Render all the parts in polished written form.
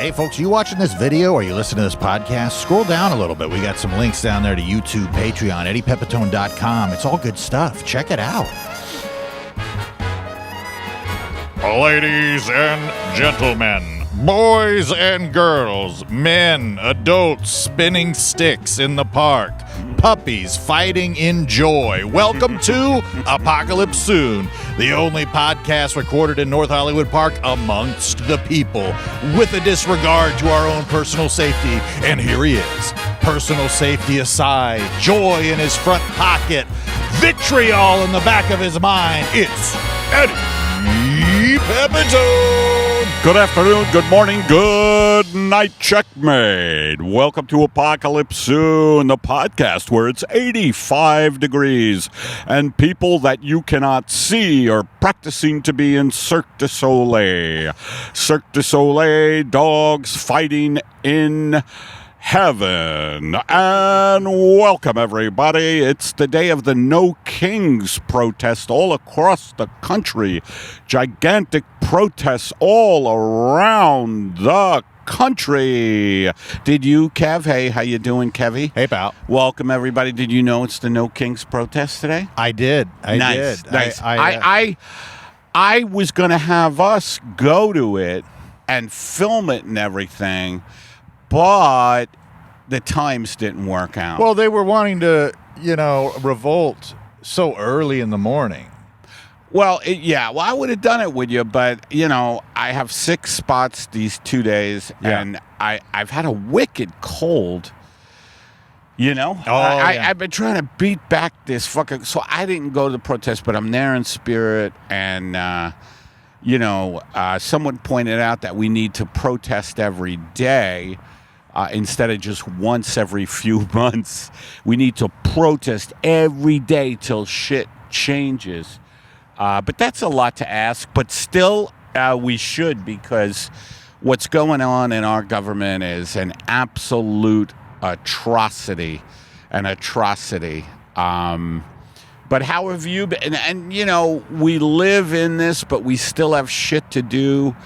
Hey, folks, you watching this video or you listening to this podcast, scroll down a little bit. We got some links down there to YouTube, Patreon, EddiePepitone.com. It's all good stuff. Check it out. Ladies and gentlemen, boys and girls, men, adults spinning sticks in the park, puppies fighting in joy. Welcome to Apocalypse Soon, the only podcast recorded in North Hollywood Park amongst the people, with a disregard to our own personal safety. And here he is, personal safety aside, joy in his front pocket, vitriol in the back of his mind. It's Eddie Pepitone. Good afternoon, good morning, good night, checkmate. Welcome to Apocalypse Soon, the podcast where it's 85 degrees and people that you cannot see are practicing to be in Cirque du Soleil. Cirque du Soleil, dogs fighting in heaven. And welcome, everybody. It's the day of the No Kings protest all across the country. Gigantic protests all around the country. Did you, Kev? Hey, how you doing, Kevy? Hey, pal. Welcome, everybody. Did you know it's the No Kings protest today? I did. Nice. I was going to have us go to it and film it and everything, but the times didn't work out. Well, they were wanting to, revolt so early in the morning. Well, I would have done it with you, but, I have 6 spots these 2 days, and I've had a wicked cold, I've been trying to beat back this fucking, so I didn't go to the protest, but I'm there in spirit, and, someone pointed out that we need to protest every day. Instead of just once every few months, we need to protest every day till shit changes. But that's a lot to ask. But still, we should, because what's going on in our government is an absolute atrocity. An atrocity. But how have you been? And, we live in this, but we still have shit to do.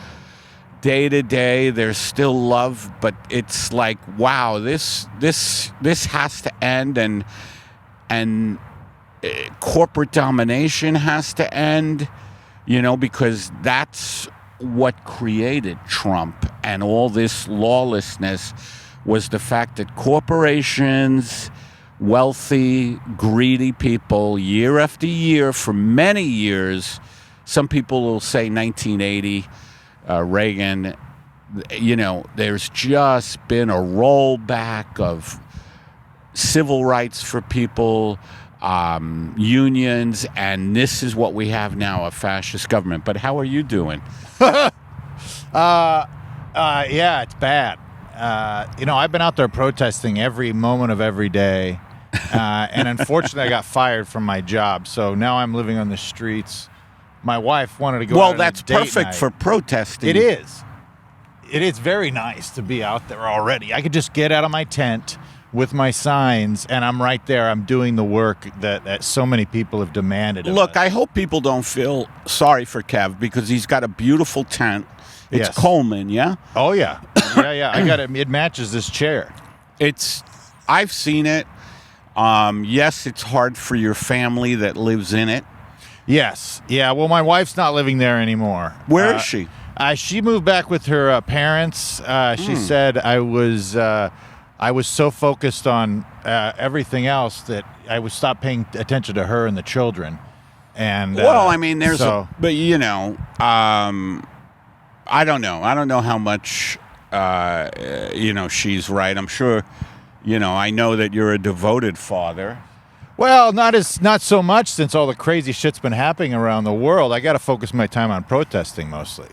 Day to day, there's still love, but it's like, wow, this has to end, and corporate domination has to end, because that's what created Trump and all this lawlessness, was the fact that corporations, wealthy, greedy people, year after year, for many years, some people will say 1980. Reagan, there's just been a rollback of civil rights for people, unions, and this is what we have now, a fascist government. But how are you doing? Yeah, it's bad. I've been out there protesting every moment of every day, and unfortunately I got fired from my job, so now I'm living on the streets. My wife wanted to go out on a that's date perfect night. For protesting. It is. It is very nice to be out there already. I could just get out of my tent with my signs, and I'm right there. I'm doing the work that so many people have demanded of Look, us. I hope people don't feel sorry for Kev, because he's got a beautiful tent. It's Yes. Coleman, yeah? Oh, yeah. Yeah. I got it. It matches this chair. I've seen it. Yes, it's hard for your family that lives in it. Yes. Yeah, well, my wife's not living there anymore. Where is she? She moved back with her parents. She said I was so focused on everything else that I would stop paying attention to her and the children. And there's but I don't know. I don't know how much she's right. I'm sure, I know that you're a devoted father. Well, not so much, since all the crazy shit's been happening around the world. I got to focus my time on protesting mostly.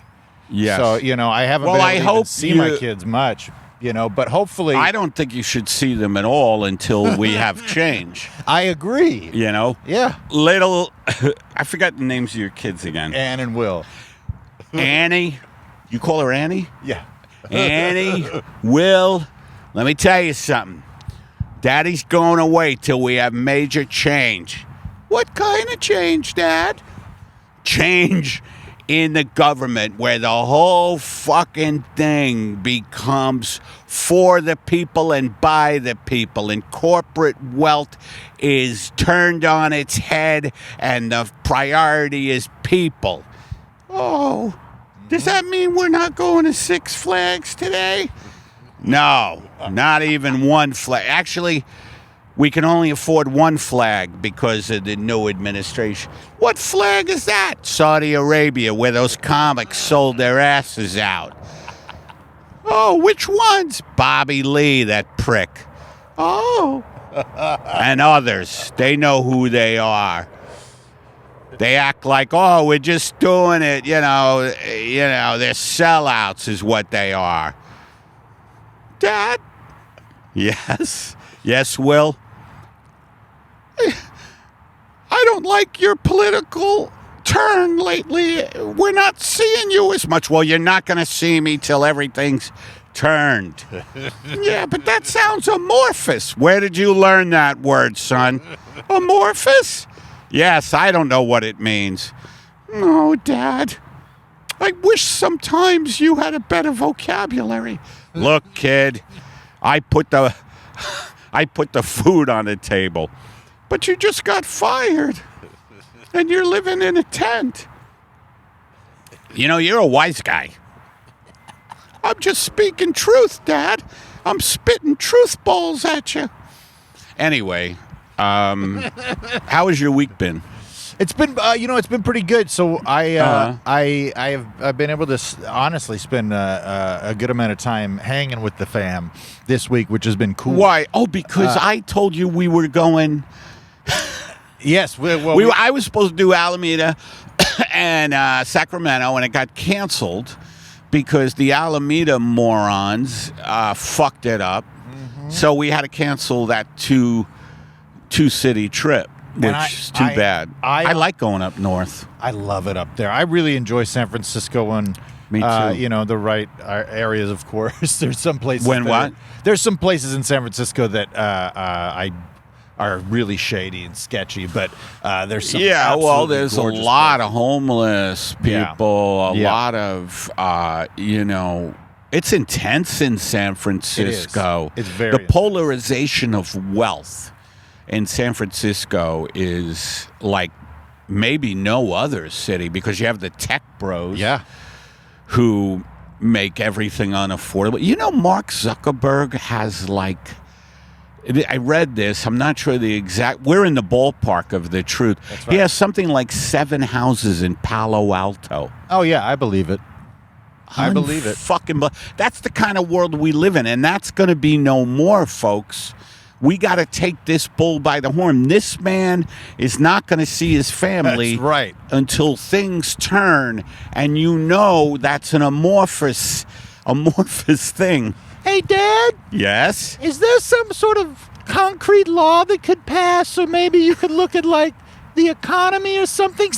Yes. So, I haven't been able to see my kids much, but hopefully... I don't think you should see them at all until we have change. I agree. Yeah. I forgot the names of your kids again. Ann and Will. Annie. You call her Annie? Yeah. Annie, Will, let me tell you something. Daddy's going away till we have major change. What kind of change, Dad? Change in the government where the whole fucking thing becomes for the people and by the people, and corporate wealth is turned on its head and the priority is people. Oh, does that mean we're not going to Six Flags today? No, not even one flag. Actually, we can only afford one flag because of the new administration. What flag is that? Saudi Arabia, where those comics sold their asses out. Oh, which ones? Bobby Lee, that prick. Oh. And others. They know who they are. They act like, oh, we're just doing it, you know, they're sellouts is what they are. Dad? Yes? Yes, Will? I don't like your political turn lately. We're not seeing you as much. Well, you're not going to see me till everything's turned. Yeah, but that sounds amorphous. Where did you learn that word, son? Amorphous? Yes, I don't know what it means. No, Dad. I wish sometimes you had a better vocabulary. Look, kid, I put the food on the table. But you just got fired. And you're living in a tent. You know, you're a wise guy. I'm just speaking truth, Dad. I'm spitting truth balls at you. Anyway, how has your week been? It's been, it's been pretty good. So I've been able to honestly spend a good amount of time hanging with the fam this week, which has been cool. Why? Oh, because I told you we were going. Yes, I was supposed to do Alameda and Sacramento, and it got canceled because the Alameda morons fucked it up. Mm-hmm. So we had to cancel that two-city trip, which is too bad. I like going up north. I love it up there. I really enjoy San Francisco and me too. The right areas, of course. There's some places. There's some places in San Francisco that I are really shady and sketchy, but there's some there's a lot of homeless people, a lot of it's intense in San Francisco. It's very the polarization of wealth in San Francisco is like maybe no other city, because you have the tech bros who make everything unaffordable. You know, Mark Zuckerberg has I read this. I'm not sure the exact. We're in the ballpark of the truth. That's right. He has something like 7 houses in Palo Alto. Oh yeah, I believe it. I believe it. That's the kind of world we live in, and that's going to be no more, folks. We got to take this bull by the horn. This man is not going to see his family until things turn, and that's an amorphous thing. Hey, Dad? Yes? Is there some sort of concrete law that could pass, or maybe you could look at, the economy or something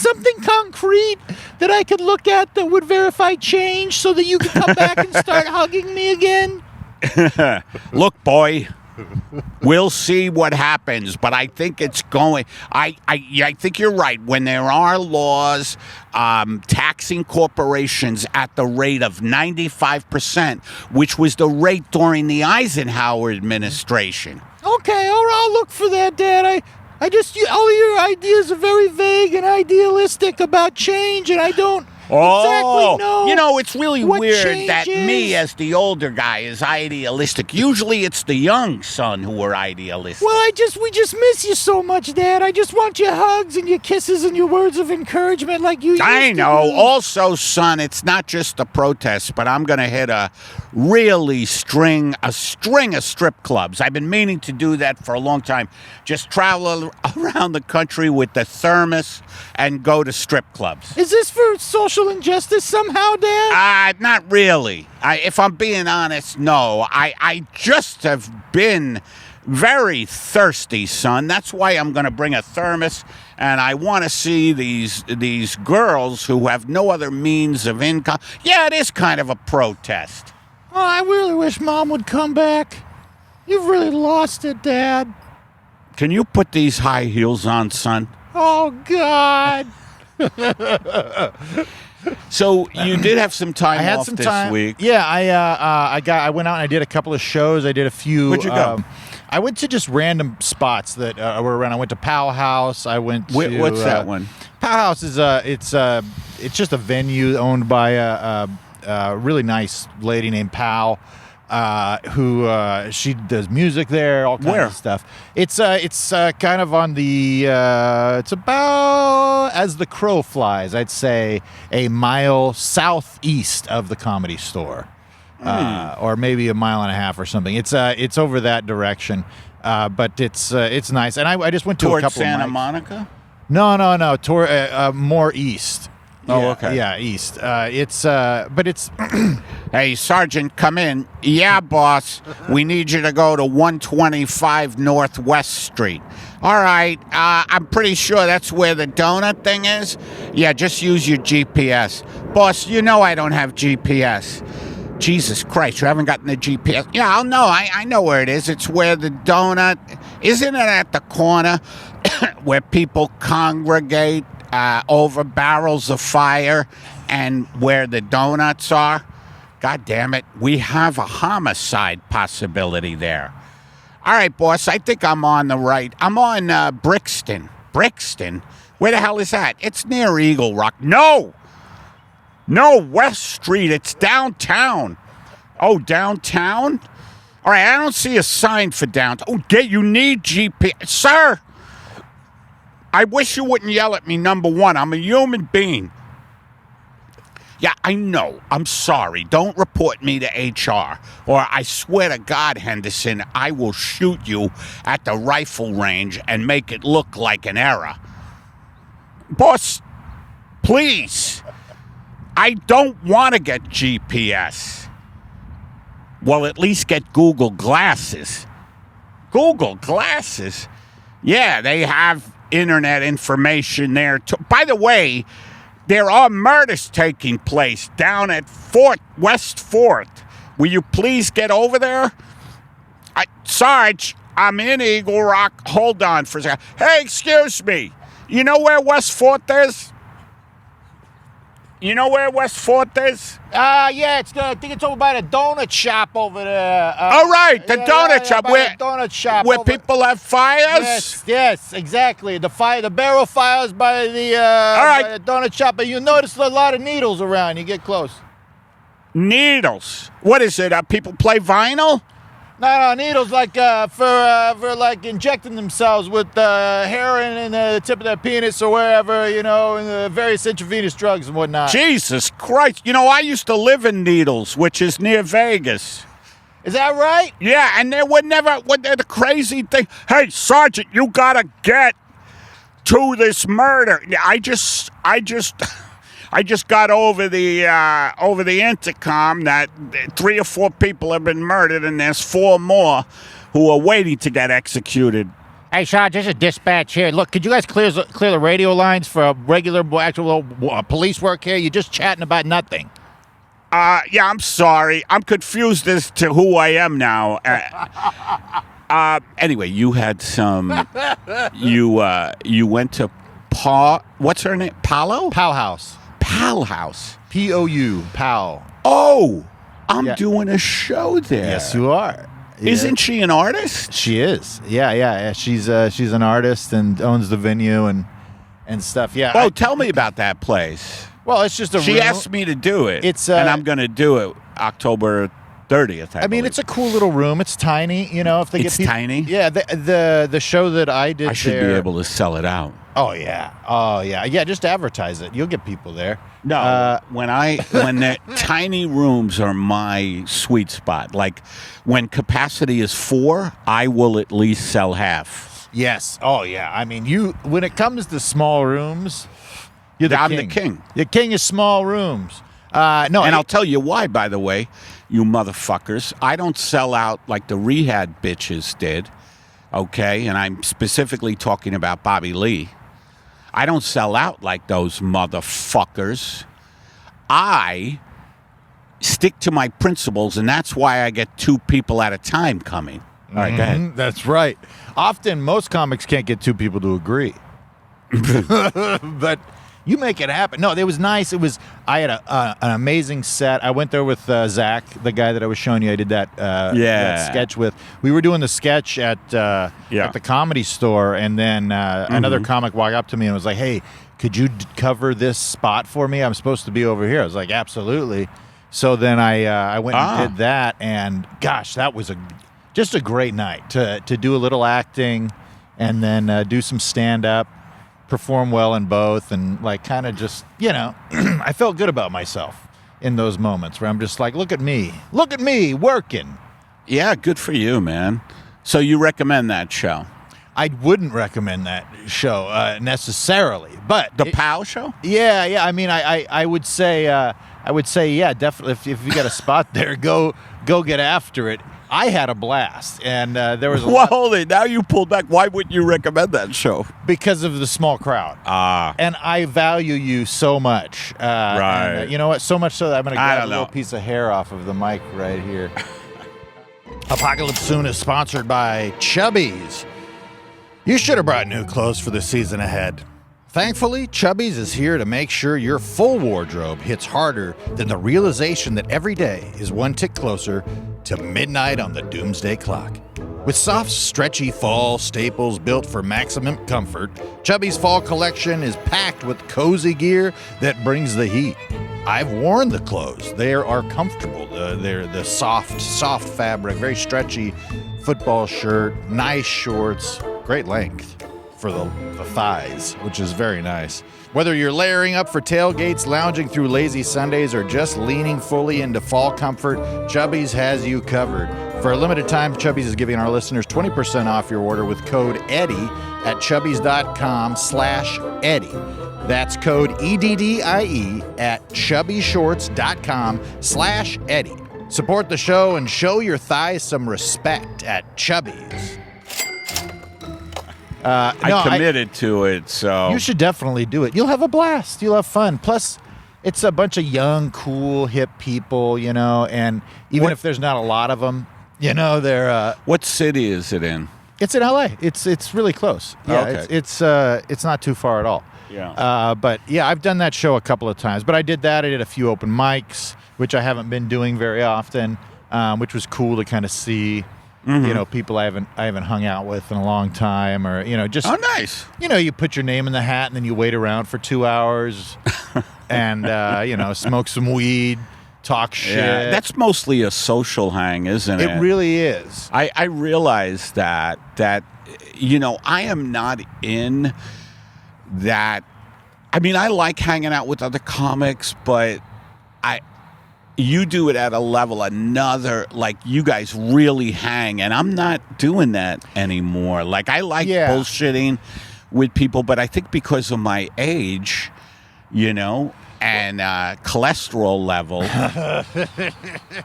concrete that I could look at that would verify change so that you could come back and start hugging me again? Look, boy, we'll see what happens, but I think it's going. I think you're right. When there are laws taxing corporations at the rate of 95%, which was the rate during the Eisenhower administration. Okay, I'll look for that, Dad. All your ideas are very vague and idealistic about change, and I don't exactly know. It's really weird that me, as the older guy, is idealistic. Usually it's the young son who are idealistic. Well, we just miss you so much, Dad. I just want your hugs and your kisses and your words of encouragement like you used to. I know. Also, son, it's not just the protests, but I'm going to hit a string of strip clubs. I've been meaning to do that for a long time. Just travel around the country with the thermos and go to strip clubs. Is this for social injustice somehow, Dad? Not really. If I'm being honest, no. I just have been very thirsty, son. That's why I'm going to bring a thermos, and I want to see these girls who have no other means of income. Yeah, it is kind of a protest. Oh, I really wish Mom would come back. You've really lost it, Dad. Can you put these high heels on, son? Oh, God. So you did have some time I had off some this time. week. Yeah, I went out and I did a couple of shows. I did a few. Where'd you go? I went to just random spots that were around. I went to Powell House. I went to What's that one? Powell House is it's just a venue owned by a really nice lady named Powell. Who she does music there, all kinds of stuff. It's kind of on the it's about as the crow flies, I'd say a mile southeast of the Comedy Store, or maybe a mile and a half or something. It's over that direction, but it's nice. And I just went to Towards a couple Santa of mics. Monica? No, toward more east. Oh, Yeah, okay. Yeah, east. But it's. Hey, Sergeant, come in. Yeah, boss. We need you to go to 125 Northwest Street. All right. I'm pretty sure that's where the donut thing is. Yeah, just use your GPS. Boss, you know I don't have GPS. Jesus Christ, you haven't gotten the GPS. Yeah, I'll know. I know where it is. It's where the donut... Isn't it at the corner where people congregate over barrels of fire and where the donuts are? God damn it, we have a homicide possibility there. All right, boss, I think I'm on the right. I'm on Brixton. Brixton? Where the hell is that? It's near Eagle Rock. No, West Street. It's downtown. Oh, downtown? All right, I don't see a sign for downtown. Oh, you need GPS. Sir, I wish you wouldn't yell at me, number one. I'm a human being. Yeah, I know. I'm sorry. Don't report me to HR. Or I swear to God, Henderson, I will shoot you at the rifle range and make it look like an error. Boss, please. I don't want to get GPS. Well, at least get Google Glasses. Google Glasses? Yeah, they have internet information there too. By the way, there are murders taking place down at West 4th. Will you please get over there? Sarge, I'm in Eagle Rock. Hold on for a second. Hey, excuse me. You know where West 4th is? You know where West 4th is? Yeah, I think it's over by the donut shop over there. All right, the donut shop. by the donut shop where over- people have fires? Yes, exactly. The barrel fires by the right. by the donut shop, and you notice a lot of needles around. You get close. Needles. What is it? People play vinyl? No, needles like for like injecting themselves with heroin in the tip of their penis or wherever, and various intravenous drugs and whatnot. Jesus Christ. I used to live in Needles, which is near Vegas. Is that right? Yeah, and they would never, the crazy thing. Hey, Sergeant, you gotta get to this murder. I just got over the intercom that 3 or 4 people have been murdered, and there's 4 more who are waiting to get executed. Hey, Sarge, this is dispatch here. Look, could you guys clear the radio lines for regular actual police work here? You're just chatting about nothing. Yeah, I'm sorry. I'm confused as to who I am now. Anyway, you had some. You went to what's her name? Powell House. Powell House. P-O-U. Powell. Oh, I'm Yeah. doing a show there. Yes, you are. Yeah. Isn't she an artist? She is. Yeah. She's an artist and owns the venue and stuff. Yeah. Oh, tell me about that place. Well, it's just a She room. asked me to do it. And I'm going to do it October 30th. I mean, believe. it's a cool little room. It's tiny, if they It's get people, tiny? Yeah, the show that I did I should there, be able to sell it out. Oh yeah. Just advertise it. You'll get people there. No, when the tiny rooms are my sweet spot. Like when capacity is 4, I will at least sell half. Yes. Oh yeah. I mean, when it comes to small rooms, I'm the king. The king of small rooms. And I'll tell you why, by the way, you motherfuckers. I don't sell out like the rehab bitches did, okay? And I'm specifically talking about Bobby Lee. I don't sell out like those motherfuckers. I stick to my principles, and that's why I get 2 people at a time coming. All right, go ahead. That's right. Often, most comics can't get 2 people to agree. But You make it happen. No, it was nice. I had an amazing set. I went there with Zach, the guy that I was showing you. I did that sketch with. We were doing the sketch at the Comedy Store, and then another comic walked up to me and was like, "Hey, could you cover this spot for me? I'm supposed to be over here." I was like, "Absolutely." So then I went and did that, and gosh, that was just a great night to do a little acting and then do some stand-up. Perform well in both, and like kind of just, I felt good about myself in those moments where I'm just like, look at me working. Yeah, good for you, man. So you recommend that show? I wouldn't recommend that show necessarily, but the POW show? Yeah. I mean, I would say, yeah, definitely. If you got a spot there, go get after it. I had a blast, and there was a lot. Hold it. Now you pulled back. Why wouldn't you recommend that show? Because of the small crowd. And I value you so much. Right. And, you know what? So much so that I'm going to grab a little piece of hair off of the mic right here. Apocalypse Soon is sponsored by Chubbies. You should have brought new clothes for the season ahead. Thankfully, Chubbies is here to make sure your full wardrobe hits harder than the realization that every day is one tick closer to midnight on the doomsday clock. With soft, stretchy fall staples built for maximum comfort, Chubbies' fall collection is packed with cozy gear that brings the heat. I've worn the clothes. They are comfortable. They're the soft fabric, very stretchy football shirt, nice shorts, great length for the thighs, which is very nice. Whether you're layering up for tailgates, lounging through lazy Sundays, or just leaning fully into fall comfort, Chubbies has you covered. For a limited time, Chubbies is giving our listeners 20% off your order with code EDDIE at chubbys.com/Eddie. That's code EDDIE at chubbyshorts.com/Eddie. Support the show and show your thighs some respect at Chubbies. I committed to it, so... You should definitely do it. You'll have a blast. You'll have fun. Plus, it's a bunch of young, cool, hip people, and even if there's not a lot of them, they're... What city is it in? It's in L.A. It's really close. Yeah, okay. It's not too far at all. Yeah. But, yeah, I've done that show a couple of times. But I did that. I did a few open mics, which I haven't been doing very often, which was cool to kind of see... people I haven't hung out with in a long time, or just nice. You put your name in the hat and then you wait around for 2 hours, and smoke some weed, talk shit. Yeah, that's mostly a social hang, isn't it? It really is. I realize that I am not in that. I mean, I like hanging out with other comics, but you do it at a level, like you guys really hang, and I'm not doing that anymore. Like, I like bullshitting with people, but I think because of my age, and cholesterol level,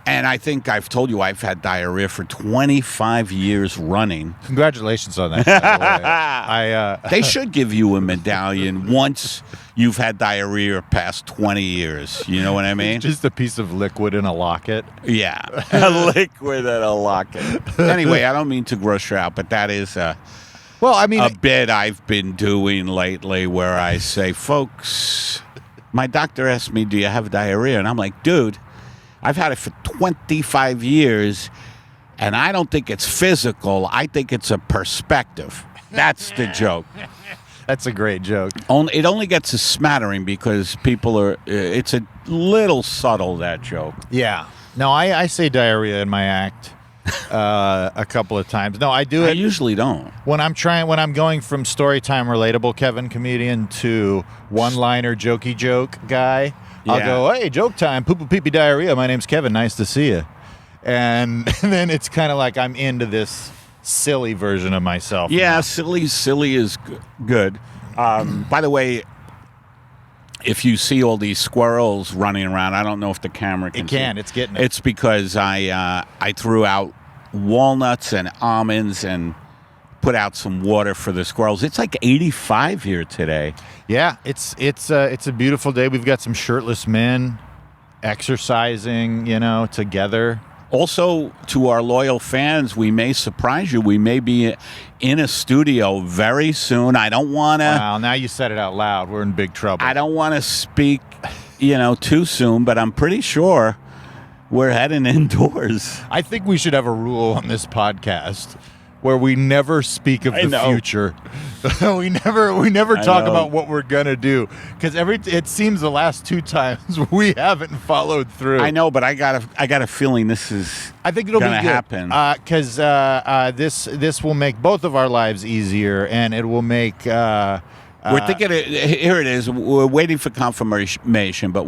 and I think I've told you I've had diarrhea for 25 years running. Congratulations on that, by the way. They should give you a medallion once you've had diarrhea past 20 years. You know what I mean? Just a piece of liquid in a locket. Yeah, a liquid in a locket. Anyway, I don't mean to gross you out, but that is a bit I've been doing lately where I say, folks, my doctor asked me, do you have diarrhea? And I'm like, dude, I've had it for 25 years, and I don't think it's physical. I think it's a perspective. That's the joke. That's a great joke. It only gets a smattering because people are... it's a little subtle, that joke. Yeah. No, I say diarrhea in my act a couple of times. No, I do it. I usually don't. When I'm going from storytime relatable Kevin comedian to one-liner jokey joke guy, I'll go, hey, joke time, poo-poo-pee-pee diarrhea, my name's Kevin, nice to see you. And then it's kind of like I'm into this silly version of myself. Yeah, now. silly is good. By the way, if you see all these squirrels running around, I don't know if the camera can. It's getting it. It's because I threw out walnuts and almonds and put out some water for the squirrels. It's like 85 here today. Yeah, it's a beautiful day. We've got some shirtless men exercising, together. Also, to our loyal fans, we may surprise you. We may be in a studio very soon. I don't want to. Wow, now you said it out loud. We're in big trouble. I don't want to speak, too soon, but I'm pretty sure we're heading indoors. I think we should have a rule on this podcast where we never speak of the future. we never talk about what we're gonna do, because it seems the last 2 times we haven't followed through. I know, but I got a feeling this is. I think it'll be good, happen because this will make both of our lives easier, and it will make. We're thinking. Here it is. We're waiting for confirmation, but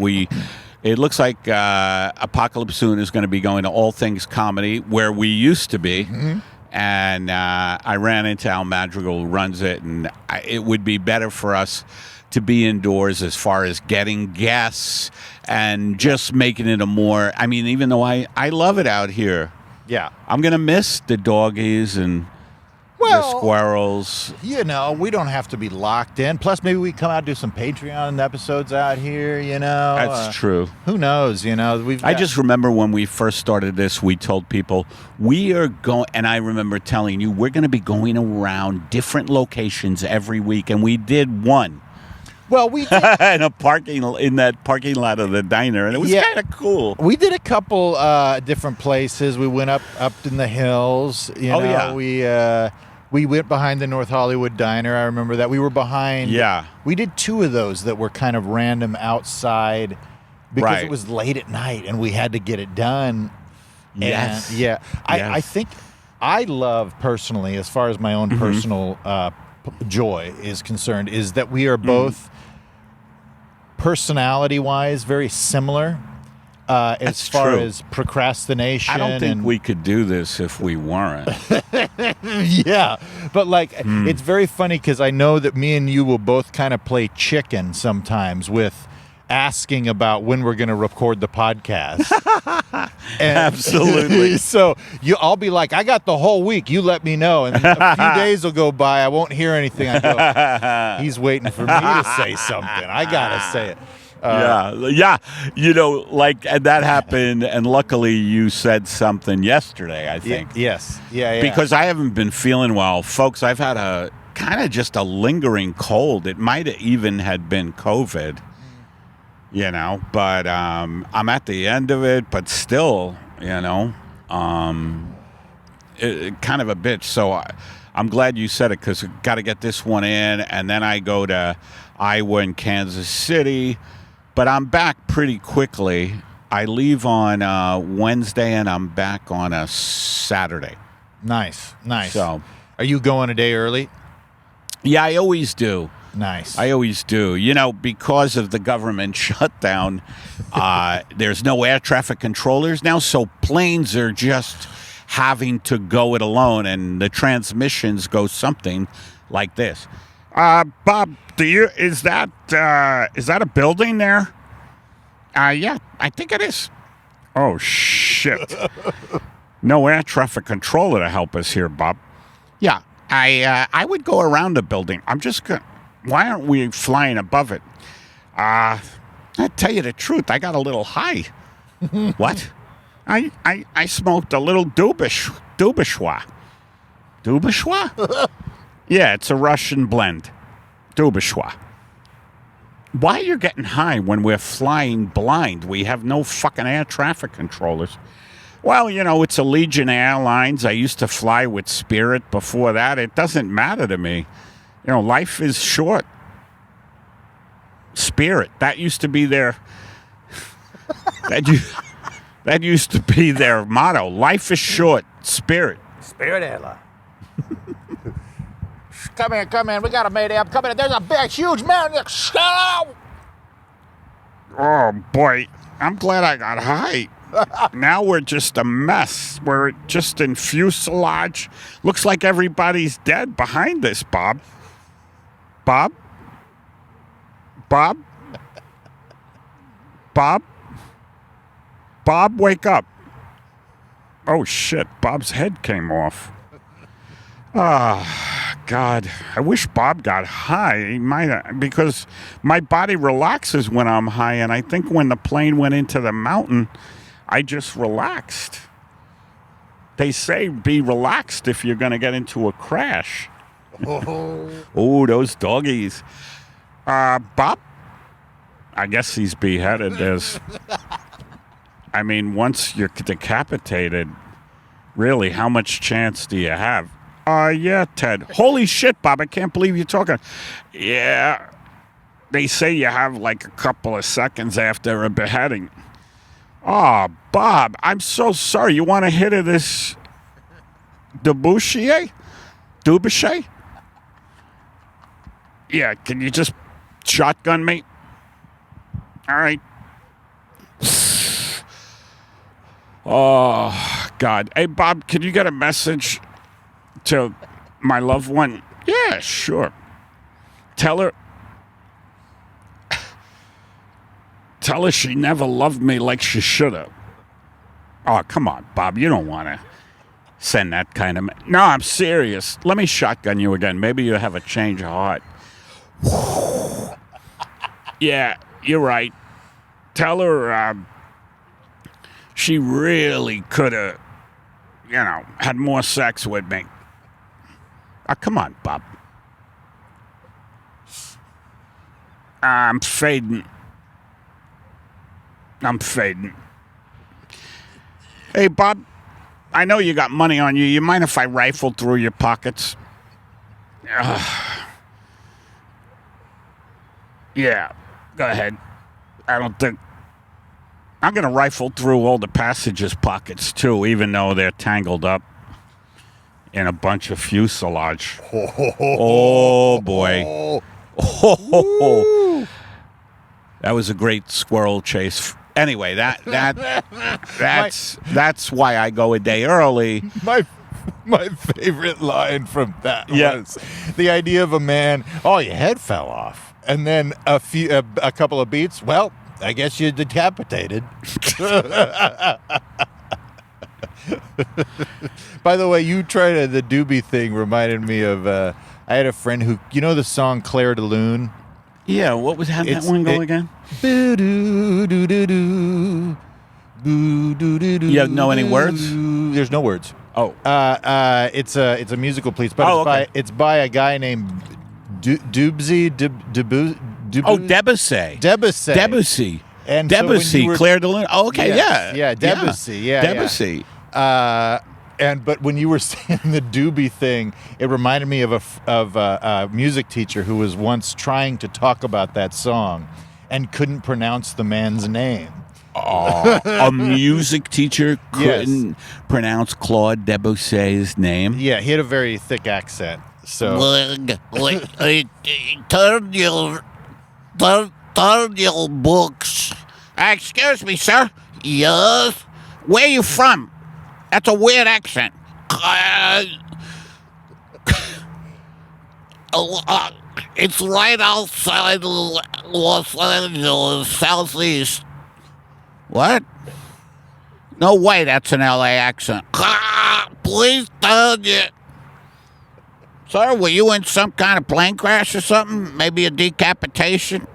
it looks like Apocalypse Soon is going to be going to All Things Comedy, where we used to be. Mm-hmm. And I ran into Al Madrigal, who runs it, and it would be better for us to be indoors as far as getting guests and just making it a more. I mean, even though I love it out here, yeah, I'm gonna miss the doggies and the squirrels. We don't have to be locked in. Plus, maybe we come out and do some Patreon episodes out here. That's true. Who knows? I just remember when we first started this, we told people we are going, and I remember telling you we're going to be going around different locations every week, and we did one. Well, we did. in that parking lot of the diner, and it was kind of cool. We did a couple different places. We went up in the hills. We went behind the North Hollywood Diner. I remember that. We were behind. Yeah. We did 2 of those that were kind of random outside because it was late at night and we had to get it done. Yes. And I think I love personally, as far as my own personal joy is concerned, is that we are both personality-wise very similar. As far as procrastination. I don't think we could do this if we weren't. Yeah, but it's very funny because I know that me and you will both kind of play chicken sometimes with asking about when we're going to record the podcast. Absolutely. So I'll be like, I got the whole week. You let me know. And a few days will go by. I won't hear anything. I go, he's waiting for me to say something. I got to say it. And that happened, and luckily you said something yesterday, I think. Yes. Yeah. Because I haven't been feeling well. Folks, I've had a kind of just a lingering cold. It might have even had been COVID, but I'm at the end of it, but still, it kind of a bitch. So I'm glad you said it, because got to get this one in, and then I go to Iowa and Kansas City. But I'm back pretty quickly. I leave on Wednesday, and I'm back on a Saturday. Nice. So, are you going a day early? Yeah, I always do. Nice. I always do. Because of the government shutdown, there's no air traffic controllers now, so planes are just having to go it alone, and the transmissions go something like this. Bob, is that a building there? Yeah, I think it is. Oh, shit. No air traffic controller to help us here, Bob. Yeah, I would go around the building. Why aren't we flying above it? I tell you the truth, I got a little high. What? I smoked a little Doobishay. Doobishay? Yeah, it's a Russian blend. Doobishay. Why are you getting high when we're flying blind? We have no fucking air traffic controllers. Well, it's Allegiant Airlines. I used to fly with Spirit before that. It doesn't matter to me. Life is short. Spirit. That used to be their... that used to be their motto. Life is short. Spirit. Spirit Airline. Come in. We got a mayday. I'm coming in. There's a big, huge mountain. Oh, boy. I'm glad I got high. Now we're just a mess. We're just in fuselage. Looks like everybody's dead behind this, Bob. Bob? Bob? Bob? Bob, wake up. Oh, shit. Bob's head came off. God. I wish Bob got high. He might, because my body relaxes when I'm high, and I think when the plane went into the mountain, I just relaxed. They say be relaxed if you're going to get into a crash. Oh, those doggies. Bob? I guess he's beheaded. Once you're decapitated, really, how much chance do you have? Yeah, Ted. Holy shit, Bob, I can't believe you're talking. Yeah, they say you have like a couple of seconds after a beheading. Oh, Bob, I'm so sorry. You want a hit of this Doobishay? Yeah, can you just shotgun me? All right. Oh, God. Hey, Bob, can you get a message to my loved one? Yeah, sure. Tell her she never loved me like she should have. Oh, come on, Bob. You don't want to send that kind of... No, I'm serious. Let me shotgun you again. Maybe you'll have a change of heart. Yeah, you're right. Tell her she really could have, had more sex with me. Oh, come on, Bob. I'm fading. Hey, Bob, I know you got money on you. You mind if I rifle through your pockets? Yeah, go ahead. I'm going to rifle through all the passengers' pockets, too, even though they're tangled up in a bunch of fuselage. Oh, boy. Oh, that was a great squirrel chase. Anyway, that's why I go a day early. My favorite line from that was the idea of a man, oh, your head fell off. And then a couple of beats, well, I guess you're decapitated. By the way, you tried the doobie thing reminded me of, I had a friend who, the song Claire de Lune? Yeah, what was that one go again? Boo-doo-doo-doo-doo. Boo-doo-doo-doo. You know any words? There's no words. Oh. It's a musical piece, but it's by a guy named Doobsy. Debussy. Debussy. And Debussy, Claire de Lune. Oh, okay, yes, yeah. Debussy, yeah. Debussy. But when you were saying the doobie thing, it reminded me of a music teacher who was once trying to talk about that song and couldn't pronounce the man's name. A music teacher couldn't pronounce Claude Debussy's name? Yeah, he had a very thick accent. So turn your books. Excuse me, sir. Yes. Where you from? That's a weird accent. It's right outside Los Angeles, southeast. What? No way, that's an LA accent. Please turn your... Sir, were you in some kind of plane crash or something? Maybe a decapitation?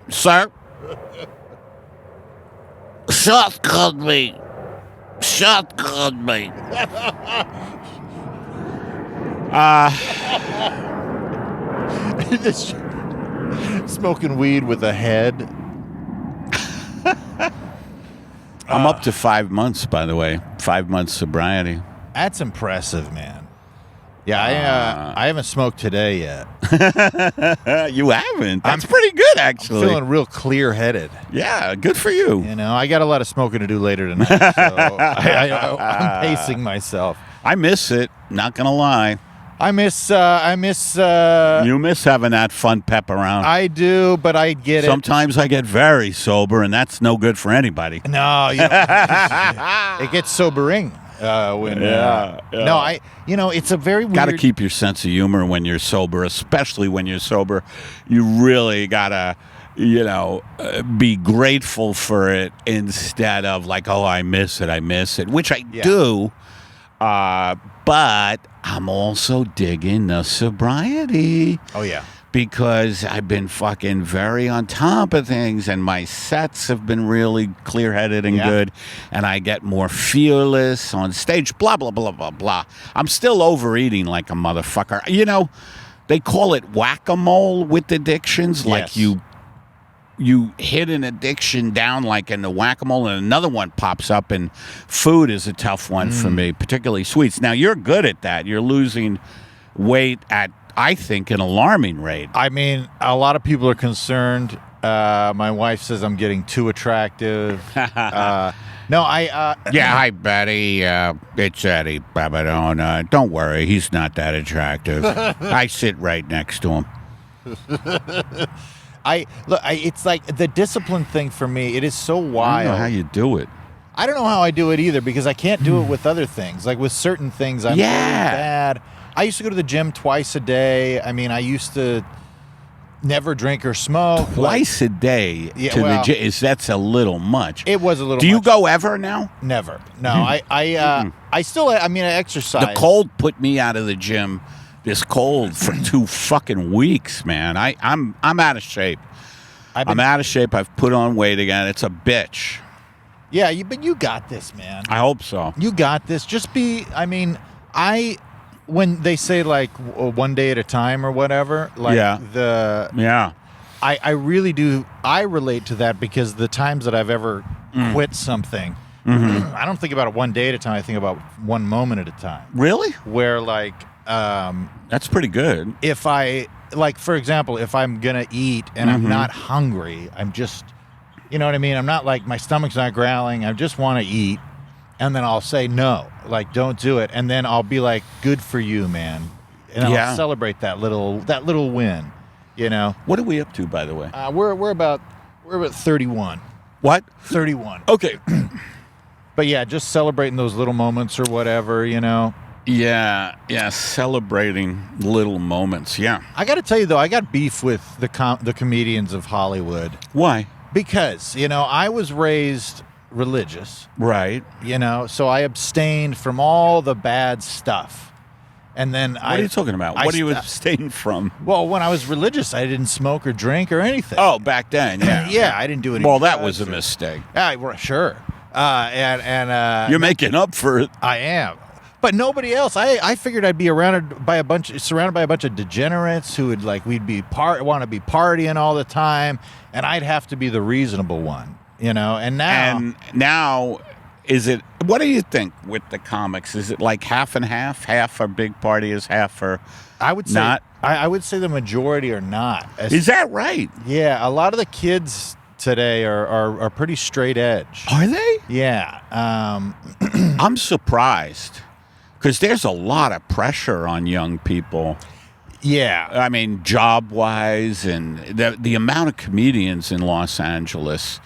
Sir? Shotgun me. Smoking weed with a head. I'm up to 5 months, by the way. 5 months sobriety. That's impressive, man. Yeah, I haven't smoked today yet. You haven't? That's pretty good, actually. I'm feeling real clear-headed. Yeah, good for you. I got a lot of smoking to do later tonight, so I'm pacing myself. I miss it, not gonna lie. I miss. You miss having that fun pep around. I do, but I get it. Sometimes I get very sober, and that's no good for anybody. No, it gets sobering. When no, it's a very weird... Got to keep your sense of humor when you're sober, especially when you're sober. You really gotta, be grateful for it instead of like, oh, I miss it, which I do. But I'm also digging the sobriety. Oh yeah. because I've been fucking very on top of things, and my sets have been really clear-headed and good, and I get more fearless on stage, blah, blah, blah, blah, blah. I'm still overeating like a motherfucker. You know, they call it whack-a-mole with addictions, like you hit an addiction down like in the whack-a-mole and another one pops up, and food is a tough one for me, particularly sweets. Now, you're good at that. You're losing weight at, I think, an alarming rate. I mean, a lot of people are concerned. My wife says I'm getting too attractive. Hi, Betty. It's Eddie Pepitone. Don't worry, he's not that attractive. I sit right next to him. It's like the discipline thing for me. It is so wild. I don't know how you do it. I don't know how I do it either, because I can't do it with other things. Like with certain things, I'm really bad. I used to go to the gym twice a day. I mean, I used to never drink or smoke. Twice a day the gym. That's a little much. It was a little much. Do you go ever now? Never. No, I still, I exercise. The cold put me out of the gym. This cold for 2 fucking weeks, man. I'm out of shape. I'm out of shape. I've put on weight again. It's a bitch. Yeah, but you got this, man. I hope so. You got this. Just be, when they say like one day at a time or whatever, like I really do. I relate to that, because the times that I've ever quit something, I don't think about it one day at a time. I think about one moment at a time. Really? Where like, that's pretty good. If I, like, for example, if I'm gonna eat and I'm not hungry, I'm just, you know what I mean? I'm not like, my stomach's not growling. I just want to eat. And then I'll say no, like, don't do it. And then I'll be like, good for you, man. And I'll celebrate that little win, you know? What are we up to, by the way? We're about 31. What? 31. Okay. But yeah, just celebrating those little moments or whatever, you know? Yeah, celebrating little moments, yeah. I got to tell you, though, I got beef with the comedians of Hollywood. Why? Because, you know, I was raised religious. Right. You know, so I abstained from all the bad stuff. And then What are you talking about? What are you abstaining from? Well, when I was religious, I didn't smoke or drink or anything. Oh, back then, yeah. Yeah, I didn't do anything. Well, that was a mistake. Sure. You're making up for it. I am. But nobody else. I figured I'd be surrounded by a bunch of degenerates who would want to be partying all the time, and I'd have to be the reasonable one, you know. And now, is it? What do you think with the comics? Is it like half and half? Half are big partiers, half are I would say not. I would say the majority are not. Is that right? Yeah, a lot of the kids today are pretty straight edge. Are they? Yeah. I'm surprised. Because there's a lot of pressure on young people. Yeah. I mean, job-wise, and the amount of comedians in Los Angeles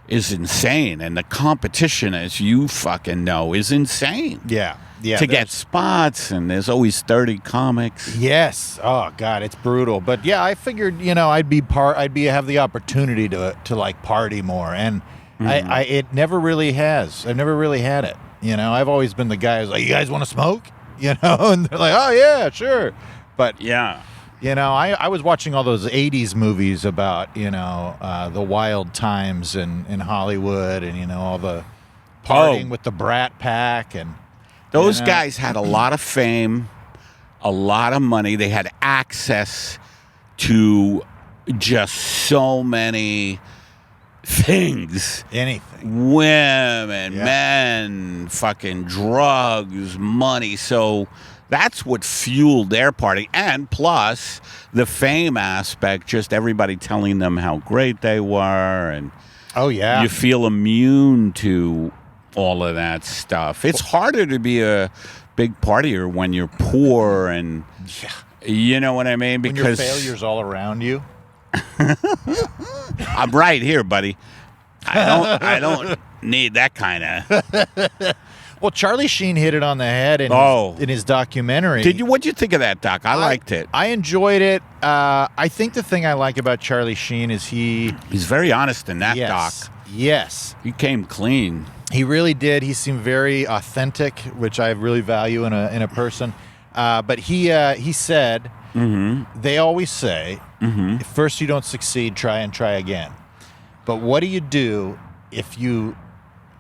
is insane. And the competition, as you fucking know, is insane. Yeah. To get spots, and there's always 30 comics. Yes. Oh, God, it's brutal. But, yeah, I figured, you know, I'd have the opportunity to like, party more. And it never really has. I've never really had it. You know, I've always been the guy who's like, you guys want to smoke? You know, and they're like, oh, yeah, sure. But, yeah, you know, I was watching all those 80s movies about, you know, the wild times in Hollywood, and, you know, all the partying with the Brat Pack. And those guys had a lot of fame, a lot of money. They had access to just so many things. Anything. Women, men, fucking drugs, money. So that's what fueled their party. And plus the fame aspect, just everybody telling them how great they were. And you feel immune to all of that stuff. It's harder to be a big partier when you're poor, and you know what I mean? Because when your failures all around you. I'm right here, buddy. I don't need that kind of. Well, Charlie Sheen hit it on the head in his documentary. What'd you think of that, Doc? I liked it. I enjoyed it. I think the thing I like about Charlie Sheen is he's very honest in that, Doc. Yes. He came clean. He really did. He seemed very authentic, which I really value in a person. But he said they always say, if first you don't succeed, try and try again. But what do you do if you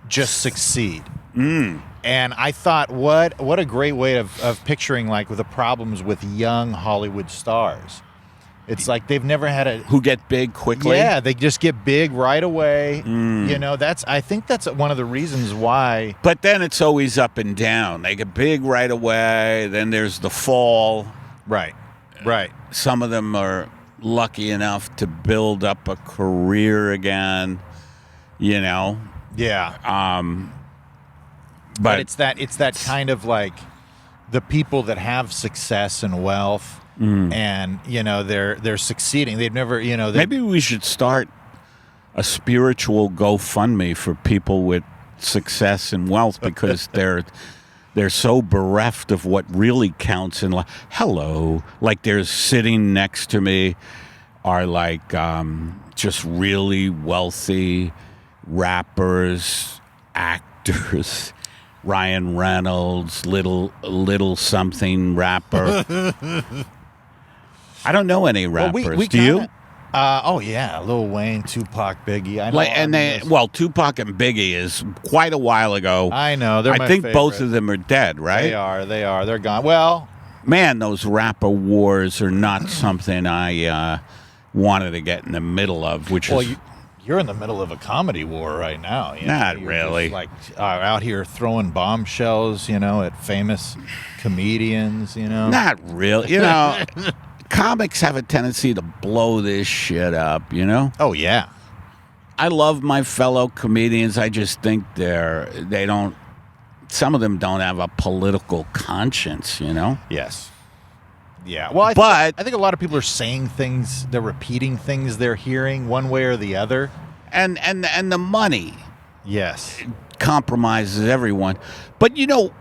just succeed? And I thought, what a great way of picturing like with the problems with young Hollywood stars. It's like they've never had Who get big quickly? Yeah, they just get big right away. You know, I think that's one of the reasons why. But then it's always up and down. They get big right away. Then there's the fall. Right. Some of them are lucky enough to build up a career again. You know. Yeah. But it's that kind of like the people that have success and wealth. And you know they're succeeding. They've never, you know. Maybe we should start a spiritual GoFundMe for people with success and wealth because they're so bereft of what really counts in life. Hello, like they're sitting next to me are like just really wealthy rappers, actors. Ryan Reynolds, little something rapper. I don't know any rappers. Do you? Oh yeah, Lil Wayne, Tupac, Biggie. I know. Tupac and Biggie is quite a while ago. I know. They're my I think favorite. both of them are dead, right? They are. They're gone. Well, man, those rapper wars are not something I wanted to get in the middle of. You're in the middle of a comedy war right now. You know? Not You're really. just, like out here throwing bombshells, you know, at famous comedians, you know. Not really. You know, comics have a tendency to blow this shit up, you know? Oh, yeah. I love my fellow comedians. I just think some of them don't have a political conscience, you know? Yes. Yeah. Well, I think a lot of people are saying things, they're repeating things they're hearing one way or the other. And the money. Yes. Compromises everyone. But you know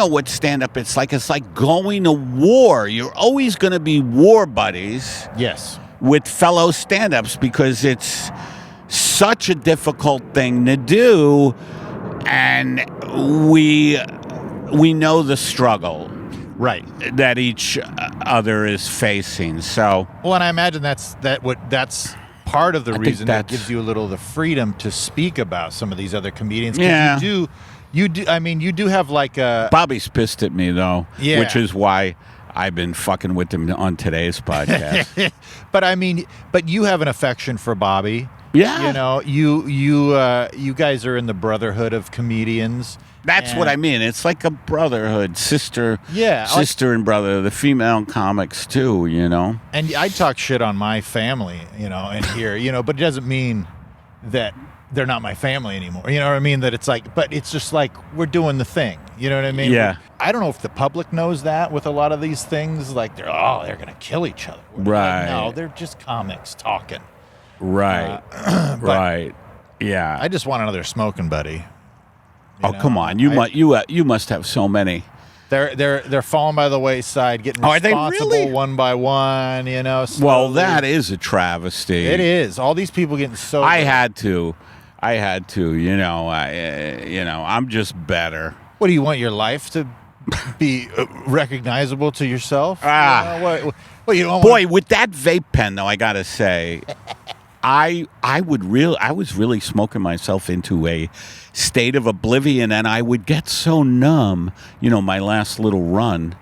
what stand-up it's like going to war. You're always going to be war buddies. Yes. With fellow stand-ups because it's such a difficult thing to do, and we know the struggle right that each other is facing. So well, and I imagine that's part of the reason that gives you a little of the freedom to speak about some of these other comedians. Yeah. You do. I mean, you do have like a. Bobby's pissed at me though, yeah. Which is why I've been fucking with him on today's podcast. but you have an affection for Bobby. Yeah. You know, you guys are in the brotherhood of comedians. That's what I mean. It's like a brotherhood, sister and brother. The female comics too, you know. And I talk shit on my family, you know, and here, you know, but it doesn't mean that they're not my family anymore. You know what I mean? That it's like, but it's just like we're doing the thing. You know what I mean? Yeah. I don't know if the public knows that with a lot of these things. Like they're gonna kill each other. Right. Like, no, they're just comics talking. Right. Right. Yeah. I just want another smoking buddy. Come on! You must have so many. They're falling by the wayside, getting responsible are they really? one by one. You know. Slowly. Well, that is a travesty. It is. All these people getting sober. I had to. You know. I'm just better. What do you want your life to be recognizable to yourself? Ah. You know, what you don't Boy, with that vape pen though, I gotta say, I was really smoking myself into a state of oblivion, and I would get so numb. You know, my last little run,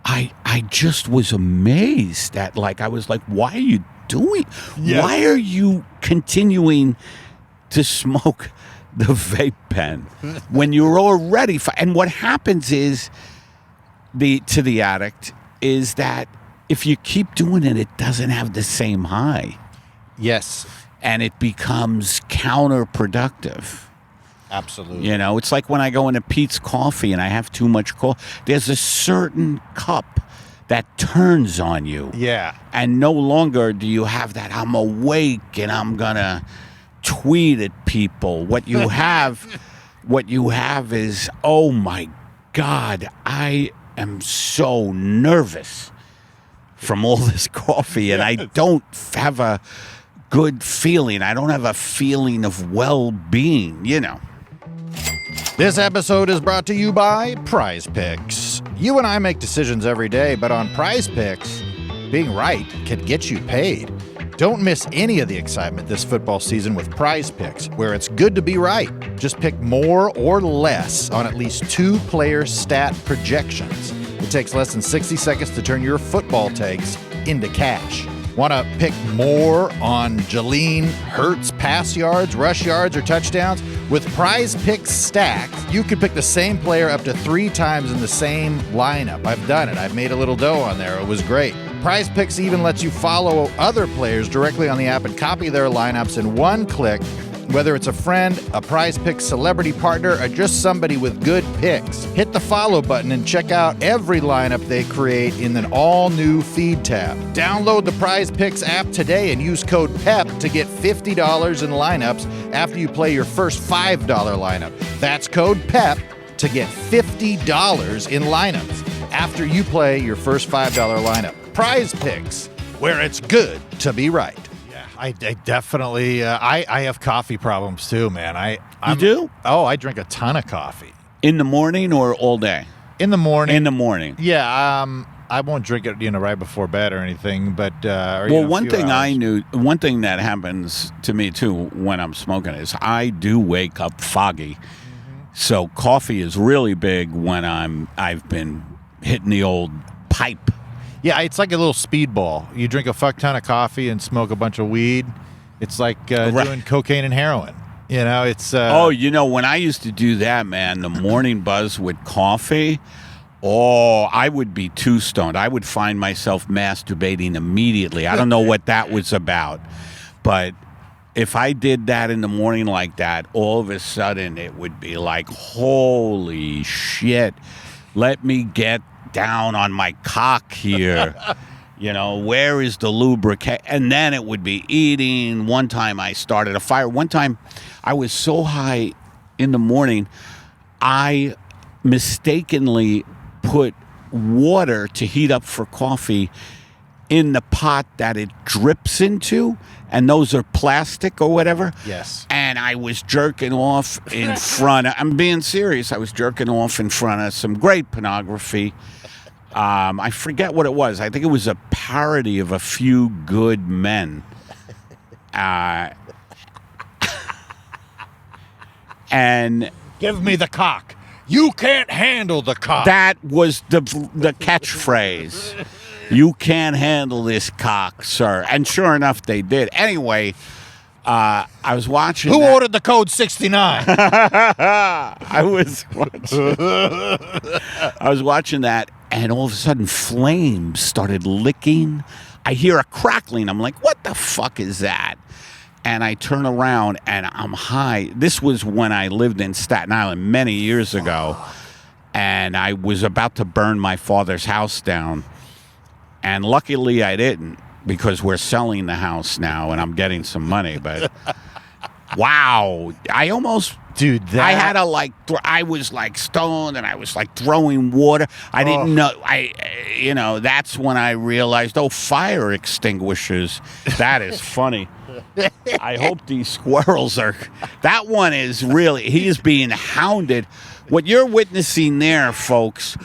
I just was amazed at, like, I was like, why are you doing? Yes. Why are you continuing to smoke the vape pen when you're already? And what happens is to the addict is that if you keep doing it, it doesn't have the same high. Yes. And it becomes counterproductive. Absolutely. You know, it's like when I go into Pete's Coffee and I have too much coffee. There's a certain cup that turns on you. Yeah. And no longer do you have that I'm awake and I'm going to tweet at people. What you have is, oh my God, I am so nervous from all this coffee, and I don't have a good feeling. I don't have a feeling of well-being, you know. This episode is brought to you by Prize Picks. You and I make decisions every day, but on Prize Picks, being right can get you paid. Don't miss any of the excitement this football season with Prize Picks, where it's good to be right. Just pick more or less on at least 2 player stat projections. It takes less than 60 seconds to turn your football takes into cash. Want to pick more on Jalen Hurts pass yards, rush yards, or touchdowns? With Prize Picks stacked, you can pick the same player up to 3 times in the same lineup. I've done it. I've made a little dough on there. It was great. Prize Picks even lets you follow other players directly on the app and copy their lineups in one click, whether it's a friend, a Prize Picks celebrity partner, or just somebody with good picks. Hit the follow button and check out every lineup they create in an all-new feed tab. Download the Prize Picks app today and use code PEP to get $50 in lineups after you play your first $5 lineup. That's code PEP to get $50 in lineups after you play your first $5 lineup. Prize Picks, where it's good to be right. I definitely, I have coffee problems too, man. You do? Oh, I drink a ton of coffee. In the morning or all day? In the morning. In the morning. Yeah, I won't drink it, right before bed or anything, but, one thing that happens to me too when I'm smoking is I do wake up foggy. So coffee is really big when I've been hitting the old pipe. Yeah, it's like a little speedball. You drink a fuck ton of coffee and smoke a bunch of weed. It's like doing cocaine and heroin. It's... when I used to do that, man, the morning buzz with coffee, I would be too stoned. I would find myself masturbating immediately. I don't know what that was about. But if I did that in the morning like that, all of a sudden it would be like, holy shit, let me get down on my cock here. Where is the lubricant? And then it would be eating. One time I started a fire. One time I was so high in the morning, I mistakenly put water to heat up for coffee in the pot that it drips into, and those are plastic or whatever. Yes. And I was jerking off in front of, I'm being serious, I was jerking off in front of some great pornography. I forget what it was. I think it was a parody of A Few Good Men. And give me the cock. You can't handle the cock. That was the catchphrase. You can't handle this cock, sir. And sure enough, they did. Anyway, I was watching. Who ordered the code 69? I was watching that. And all of a sudden, flames started licking. I hear a crackling. I'm like, what the fuck is that? And I turn around, and I'm high. This was when I lived in Staten Island many years ago. And I was about to burn my father's house down. And luckily, I didn't, because we're selling the house now, and I'm getting some money. But, wow. I almost... Dude, I had to I was like stoned and I was like throwing water. I didn't know. That's when I realized, fire extinguishers. That is funny. I hope these squirrels are. That one is really. He is being hounded. What you're witnessing there, folks,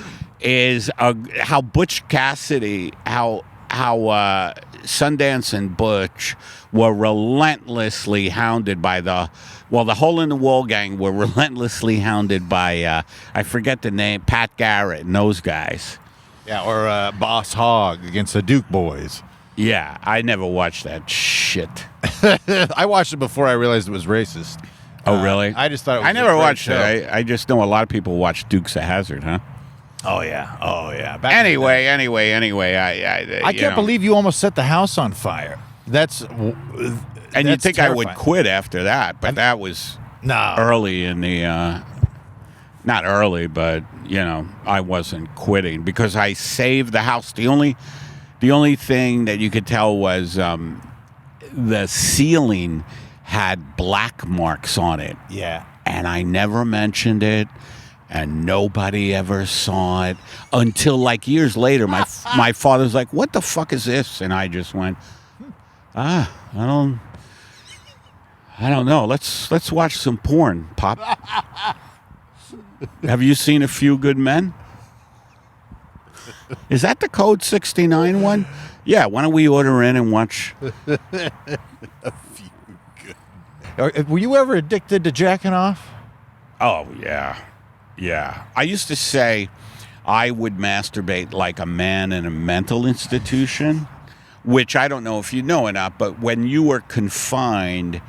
is how Butch Cassidy, how Sundance and Butch were relentlessly hounded by the Hole in the Wall gang were relentlessly hounded by, I forget the name, Pat Garrett and those guys. Yeah, or Boss Hogg against the Duke Boys. Yeah, I never watched that shit. I watched it before I realized it was racist. Oh, really? I just thought it was I never watched show. it. I just know a lot of people watch Dukes of Hazzard, huh? Oh, yeah. Anyway, I can't believe you almost set the house on fire. And you'd think terrifying. I would quit after that, but that was early in the, not early, but, I wasn't quitting because I saved the house. The only thing that you could tell was the ceiling had black marks on it. Yeah. And I never mentioned it. And nobody ever saw it until like years later. My father's like, "What the fuck is this?" And I just went, I don't know. Let's watch some porn, Pop. Have you seen A Few Good Men? Is that the Code 69 one? Yeah, why don't we order in and watch? Were you ever addicted to jacking off? Oh, yeah. Yeah. I used to say I would masturbate like a man in a mental institution, which I don't know if you know or not, but when you were confined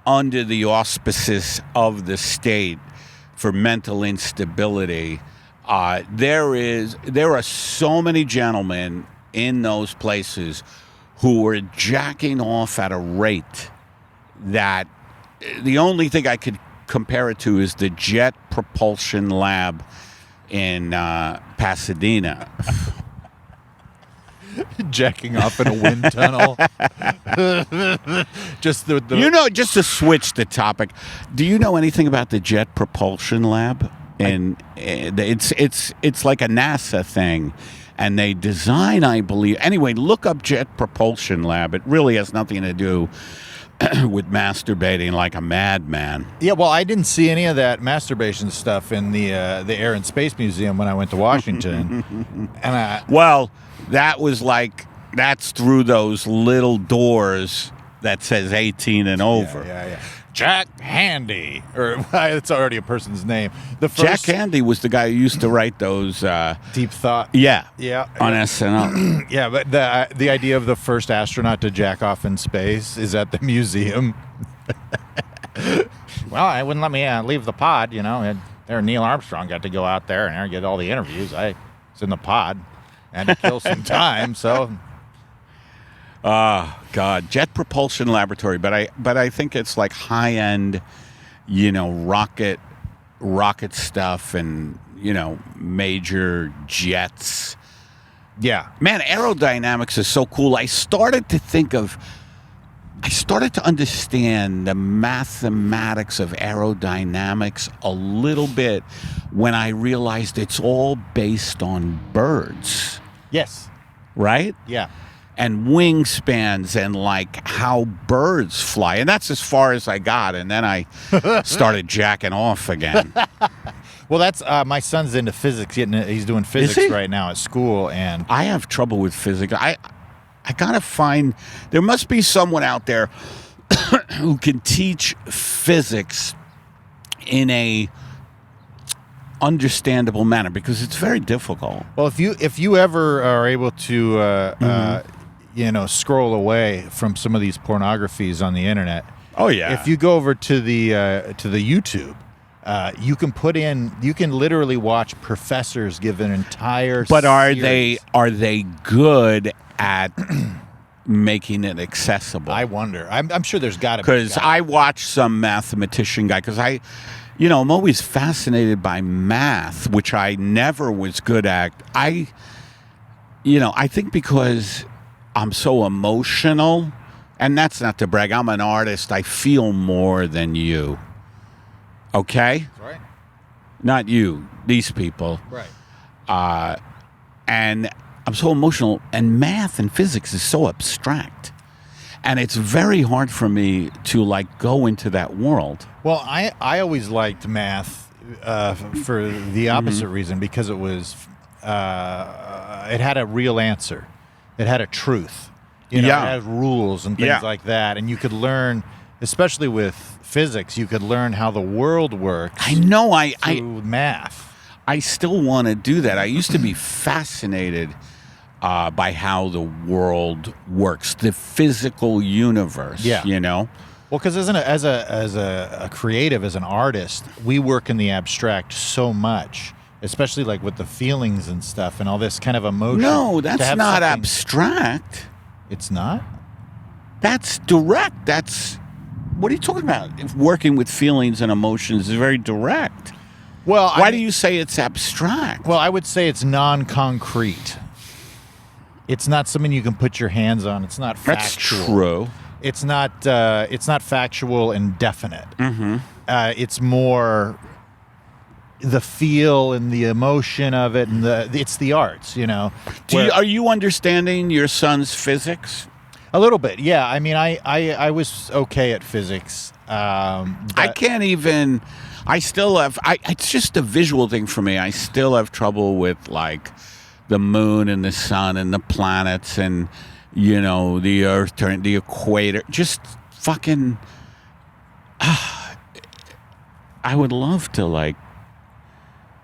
under the auspices of the state for mental instability, there are so many gentlemen in those places who were jacking off at a rate that the only thing I could compare it to is the Jet Propulsion Lab in Pasadena. Jacking off in a wind tunnel. Just the Just to switch the topic, do you know anything about the Jet Propulsion Lab? And it's like a NASA thing, and they design, I believe. Anyway, look up Jet Propulsion Lab. It really has nothing to do with masturbating like a madman. Yeah, well, I didn't see any of that masturbation stuff in the Air and Space Museum when I went to Washington. Well, that's through those little doors that says 18 and over. Yeah. Jack Handy, or it's already a person's name. The first Jack Handy was the guy who used to write those. Deep Thought. Yeah. On SNL. Yeah, but the idea of the first astronaut to jack off in space is at the museum. Well, I wouldn't let me leave the pod, There, Neil Armstrong got to go out there and get all the interviews. I was in the pod, had to kill some time, so. Oh, God. Jet Propulsion Laboratory. But I think it's like high-end, rocket stuff and, major jets. Yeah. Man, aerodynamics is so cool. I started to understand the mathematics of aerodynamics a little bit when I realized it's all based on birds. Yes. Right? Yeah. And wingspans and like how birds fly. And that's as far as I got. And then I started jacking off again. Well, that's my son's into physics. He's doing physics right now at school. And I have trouble with physics. I got to find, there must be someone out there who can teach physics in a understandable manner because it's very difficult. Well, if you ever are able to scroll away from some of these pornographies on the internet. Oh yeah. If you go over to the YouTube, you can literally watch professors give an entire. But series. are they good at making it accessible? I wonder. I'm sure there's got to be. Because I watched some mathematician guy. Because I'm always fascinated by math, which I never was good at. I think because I'm so emotional, and that's not to brag. I'm an artist. I feel more than you. Okay? Right. Not you. These people. Right. And I'm so emotional, and math and physics is so abstract. And it's very hard for me to go into that world. Well, I always liked math for the opposite reason, because it was it had a real answer. It had a truth. It had rules and things like that. And you could learn, especially with physics, you could learn how the world works. I know. Through math. I still want to do that. I used to be fascinated by how the world works, the physical universe. Yeah. Well, because as a creative, as an artist, we work in the abstract so much, especially with the feelings and stuff and all this kind of emotion. No, that's not abstract. It's not? That's direct. What are you talking about? Working with feelings and emotions is very direct. Well, why do you say it's abstract? Well, I would say it's non-concrete. It's not something you can put your hands on. It's not factual. That's true. It's not factual and definite. Mm-hmm. It's more the feel and the emotion of it, and it's the arts, Are you understanding your son's physics? A little bit, yeah. I mean, I was okay at physics. I can't even. I still have. It's just a visual thing for me. I still have trouble with the moon and the sun and the planets and, you know, the Earth, the equator. Just fucking... I would love to, like,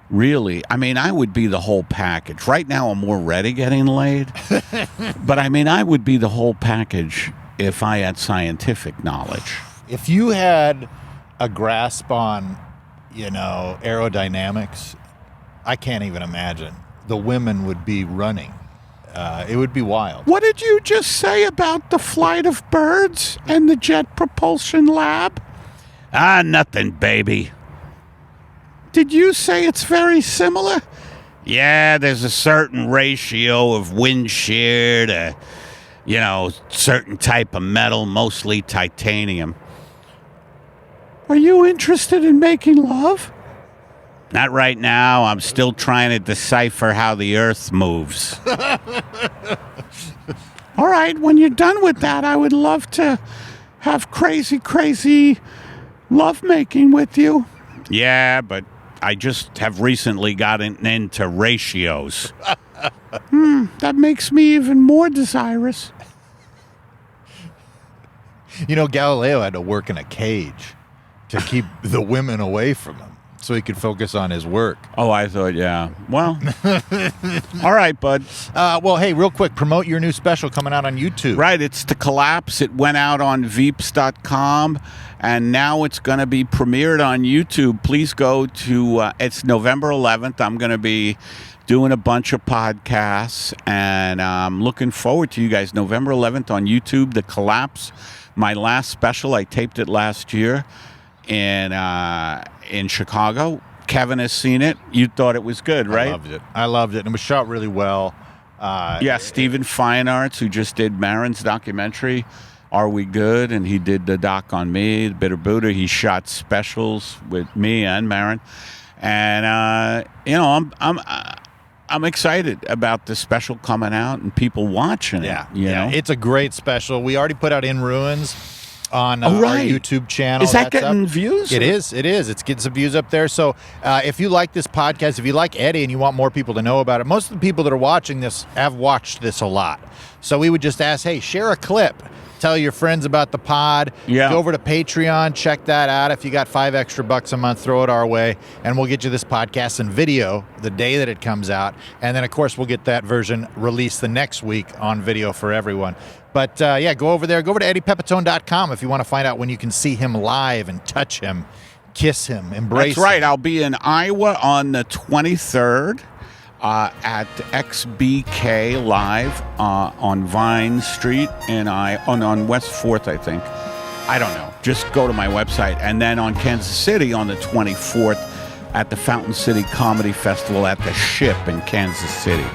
really... I mean, I would be the whole package. Right now, I'm already getting laid. But, I mean, I would be the whole package if I had scientific knowledge. If you had a grasp on, you know, aerodynamics, I can't even imagine. The women would be running. It would be wild. What did you just say about the flight of birds and the Jet Propulsion Lab? Nothing, baby. Did you say it's very similar? Yeah, there's a certain ratio of wind shear to, you know, certain type of metal, mostly titanium. Are you interested in making love? Not right now. I'm still trying to decipher how the Earth moves. All right, when you're done with that, I would love to have crazy lovemaking with you. Yeah, but I just have recently gotten into ratios. That makes me even more desirous. You know, Galileo had to work in a cage to keep the women away from him so he could focus on his work. Oh, I thought, yeah. Well, all right, bud. Well, hey, real quick, promote your new special coming out on YouTube. Right, it's The Collapse. It went out on Veeps.com, and now it's going to be premiered on YouTube. Please go to, it's November 11th. I'm going to be doing a bunch of podcasts, and I'm looking forward to you guys. November 11th on YouTube, The Collapse. My last special, I taped it last year in Chicago. Kevin has seen it. You thought it was good, right? I loved it. And it was shot really well. Yeah, Stephen Fine Arts, who just did Maron's documentary, Are We Good? And he did the doc on me, The Bitter Buddha. He shot specials with me and Maron. And, you know, I'm excited about the special coming out and people watching it. You know? It's a great special. We already put out In Ruins on our YouTube channel. Is that getting views? It is. It's getting some views up there. So if you like this podcast, if you like Eddie and you want more people to know about it, most of the people that are watching this have watched this a lot. So we would just ask, hey, share a clip. Tell your friends about the pod. Yeah. Go over to Patreon. Check that out. If you got $5 extra a month, throw it our way. And we'll get you this podcast in video the day that it comes out. And then, of course, we'll get that version released the next week on video for everyone. But, yeah, go over there. Go over to EddiePepitone.com if you want to find out when you can see him live and touch him, kiss him, embrace him. That's right. I'll be in Iowa on the 23rd. At XBK Live on Vine Street on West 4th, I think. I don't know. Just go to my website. And then on Kansas City on the 24th at the Fountain City Comedy Festival at the Ship in Kansas City.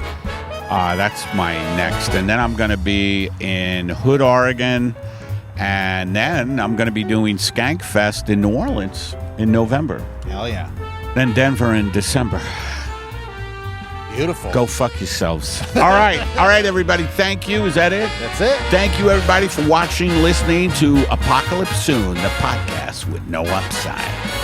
That's my next. And then I'm going to be in Hood, Oregon. And then I'm going to be doing Skank Fest in New Orleans in November. Hell yeah. Then Denver in December. Beautiful. Go fuck yourselves. All right, everybody. Thank you. Is that it? That's it. Thank you, everybody, for watching, listening to Apocalypse Soon, the podcast with no upside.